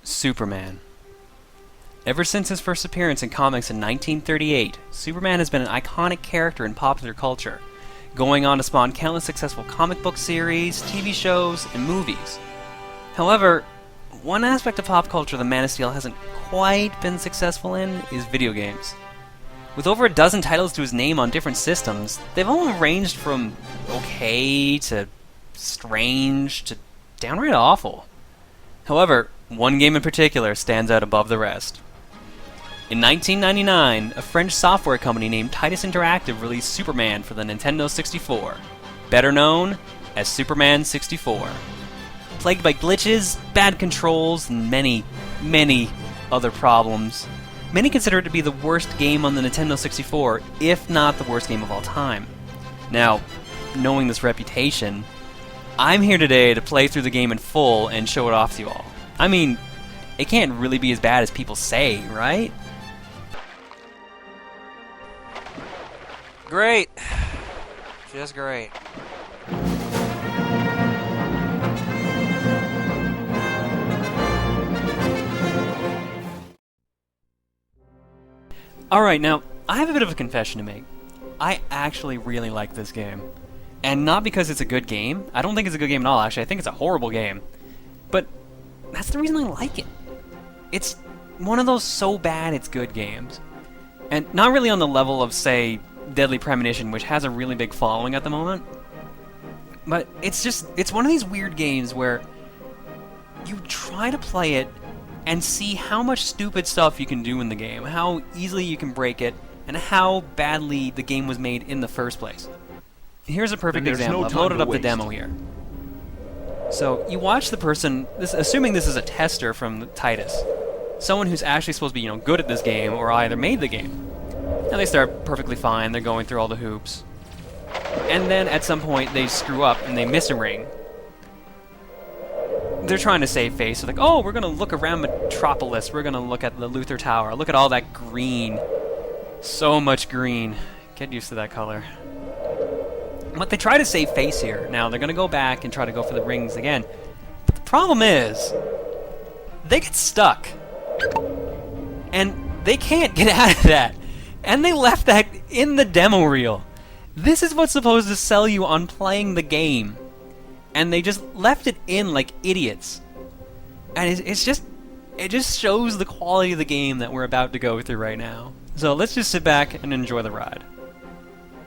Superman. Ever since his first appearance in comics in 1938, Superman has been an iconic character in popular culture, going on to spawn countless successful comic book series, TV shows, and movies. However, one aspect of pop culture the Man of Steel hasn't quite been successful in is video games. With over a dozen titles to his name on different systems, they've all ranged from okay to strange to downright awful. However, one game in particular stands out above the rest. In 1999, a French software company named Titus Interactive released Superman for the Nintendo 64, better known as Superman 64. Plagued by glitches, bad controls, and many, many other problems, many consider it to be the worst game on the Nintendo 64, if not the worst game of all time. Now, knowing this reputation, I'm here today to play through the game in full and show it off to you all. I mean, it can't really be as bad as people say, right? Great. Just great. Alright, now, I have a bit of a confession to make. I actually really like this game. And not because it's a good game. I don't think it's a good game at all, actually. I think it's a horrible game. But that's the reason I like it. It's one of those so bad it's good games. And not really on the level of, say, Deadly Premonition, which has a really big following at the moment. But it's one of these weird games where you try to play it and see how much stupid stuff you can do in the game, how easily you can break it, and how badly the game was made in the first place. Here's a perfect example. I've loaded up the demo here. So, you watch the person, assuming this is a tester from Titus, someone who's actually supposed to be, good at this game, or either made the game. Now they start perfectly fine, they're going through all the hoops. And then at some point they screw up and they miss a ring. They're trying to save face. They're like, oh, we're going to look around Metropolis. We're going to look at the Luthor Tower. Look at all that green. So much green. Get used to that color. But they try to save face here. Now, they're going to go back and try to go for the rings again. But the problem is, they get stuck. And they can't get out of that. And they left that in the demo reel. This is what's supposed to sell you on playing the game. And they just left it in like idiots. And it just shows the quality of the game that we're about to go through right now. So let's just sit back and enjoy the ride.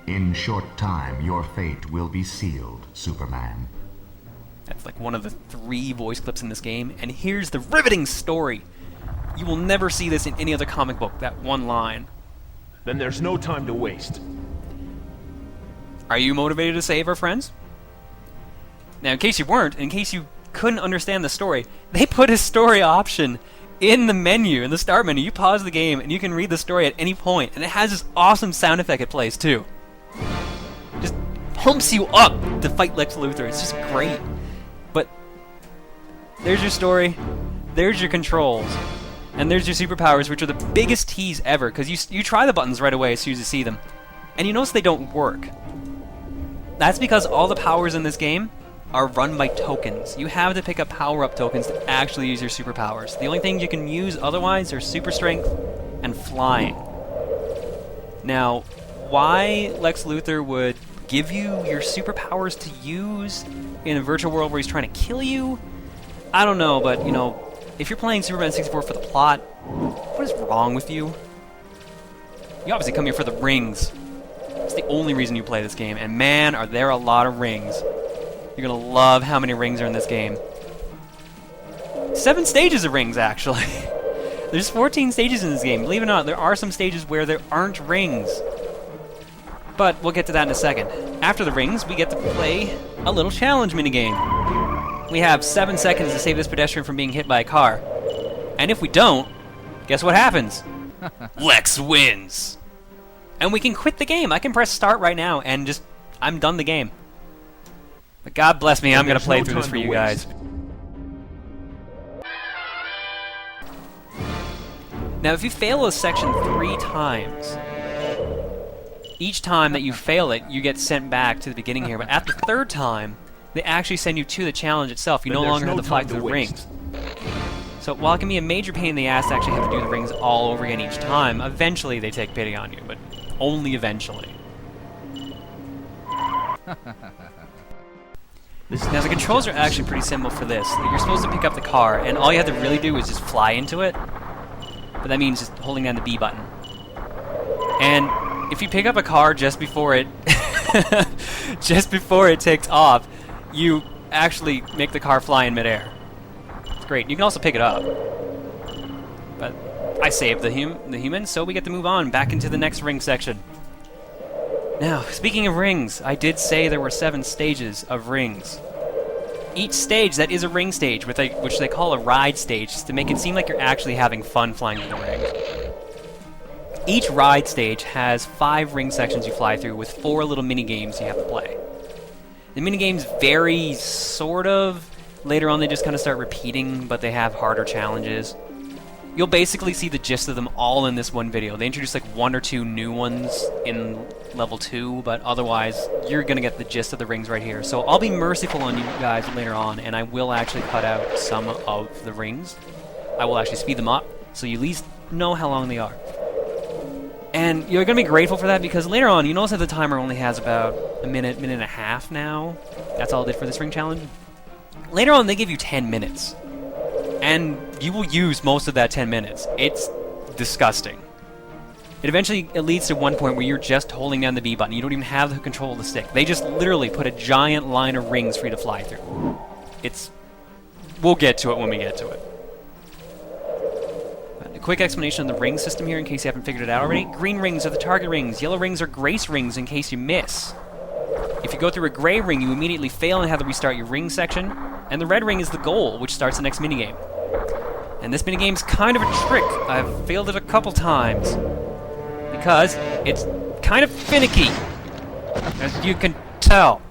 In short time, your fate will be sealed, Superman. That's like one of the 3 voice clips in this game. And here's the riveting story. You will never see this in any other comic book, that one line. Then there's no time to waste. Are you motivated to save our friends? Now, in case you weren't, in case you couldn't understand the story, they put a story option in the menu, in the start menu. You pause the game, and you can read the story at any point, and it has this awesome sound effect it plays, too. Just pumps you up to fight Lex Luthor. It's just great. But there's your story, there's your controls, and there's your superpowers, which are the biggest tease ever, because you try the buttons right away as soon as you see them, and you notice they don't work. That's because all the powers in this game are run by tokens. You have to pick up power-up tokens to actually use your superpowers. The only things you can use otherwise are super strength and flying. Now, why Lex Luthor would give you your superpowers to use in a virtual world where he's trying to kill you, I don't know, but, if you're playing Superman 64 for the plot, what is wrong with you? You obviously come here for the rings. It's the only reason you play this game, and man, are there a lot of rings. You're gonna love how many rings are in this game. 7 stages of rings, actually. There's 14 stages in this game. Believe it or not, there are some stages where there aren't rings. But we'll get to that in a second. After the rings, we get to play a little challenge minigame. We have 7 seconds to save this pedestrian from being hit by a car. And if we don't, guess what happens? Lex wins! And we can quit the game. I can press start right now and I'm done the game. But God bless me, I'm going to play through this for you guys. Now, if you fail a section 3 times, each time that you fail it, you get sent back to the beginning here. But at the 3rd time, they actually send you to the challenge itself. You no longer have to fight through the rings. So while it can be a major pain in the ass to actually have to do the rings all over again each time, eventually they take pity on you, but only eventually. Now the controls are actually pretty simple for this. You're supposed to pick up the car, and all you have to really do is just fly into it. But that means just holding down the B button. And if you pick up a car just before it takes off, you actually make the car fly in midair. It's great. You can also pick it up. But I saved the human, so we get to move on back into the next ring section. Now, speaking of rings, I did say there were 7 stages of rings. Each stage that is a ring stage, which they call a ride stage, just to make it seem like you're actually having fun flying through the ring. Each ride stage has 5 ring sections you fly through with 4 little mini-games you have to play. The mini-games vary, sort of. Later on they just kind of start repeating, but they have harder challenges. You'll basically see the gist of them all in this one video. They introduce like 1 or 2 new ones in level 2, but otherwise you're going to get the gist of the rings right here. So I'll be merciful on you guys later on, and I will actually cut out some of the rings. I will actually speed them up, so you at least know how long they are. And you're going to be grateful for that, because later on, you notice that the timer only has about a minute and a half now. That's all it did for this ring challenge. Later on, they give you 10 minutes. And you will use most of that 10 minutes. It's disgusting. It leads to one point where you're just holding down the B button. You don't even have the control of the stick. They just literally put a giant line of rings for you to fly through. We'll get to it when we get to it. A quick explanation of the ring system here in case you haven't figured it out already. Green rings are the target rings. Yellow rings are grace rings in case you miss. If you go through a gray ring, you immediately fail and have to restart your ring section. And the red ring is the goal, which starts the next minigame. And this minigame's kind of a trick. I've failed it a couple times. Because it's kind of finicky, as you can tell.